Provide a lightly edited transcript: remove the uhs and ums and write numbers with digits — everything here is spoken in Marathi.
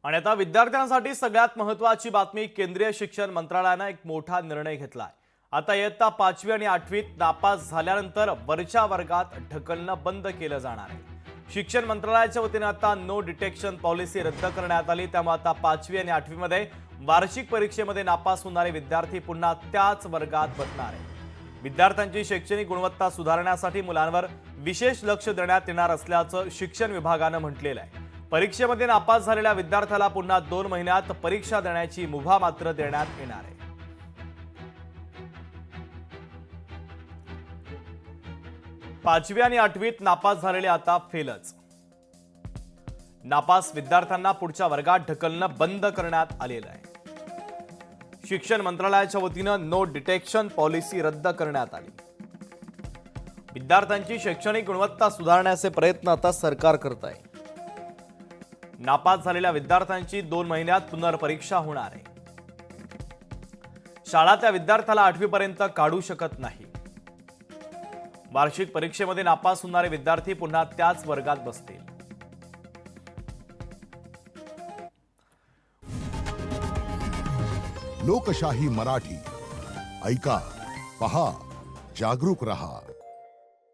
आणि आता विद्यार्थ्यांसाठी सगळ्यात महत्त्वाची बातमी, केंद्रीय शिक्षण मंत्रालयाने एक मोठा निर्णय घेतलाय। आता इयत्ता 5वी आणि 8वीत नापास झाल्यानंतर वरच्या वर्गात ढकलणं बंद केलं जाणार आहे। शिक्षण मंत्रालयाच्या वतीने आता नो डिटेक्शन पॉलिसी रद्द करण्यात आली। त्यामुळे आता 5वी आणि 8वी मध्ये वार्षिक परीक्षेमध्ये नापास होणारे विद्यार्थी पुन्हा त्याच वर्गात बसणार आहेत। विद्यार्थ्यांची शैक्षणिक गुणवत्ता सुधारण्यासाठी मुलांवर विशेष लक्ष देण्यात येणार असल्याचं शिक्षण विभागानं म्हटलेलं आहे। परीक्षेमध्ये नापास झालेल्या विद्यार्थ्याला पुन्हा 2 महिन्यात परीक्षा देण्याची मुभा मात्र देण्यात येणार आहे। 5वी आणि 8वीत नापास झालेले आता फेलच। नापास विद्यार्थ्यांना पुढच्या वर्गात ढकलणं बंद करण्यात आलेलं आहे। शिक्षण मंत्रालयाच्या वतीनं नो डिटेक्शन पॉलिसी रद्द करण्यात आली। विद्यार्थ्यांची शैक्षणिक गुणवत्ता सुधारण्याचे प्रयत्न आता सरकार करत आहे। नापास झालेल्या विद्यार्थ्यांची 2 महिन्यात पुनर्परीक्षा होणार आहे। शाळा त्या विद्यार्थ्याला 8वी पर्यंत काढू शकत नाही। वार्षिक परीक्षेमध्ये नापास होणारे विद्यार्थी पुन्हा त्याच वर्गात बसतील। लोकशाही मराठी ऐका, पहा, जागरूक रहा।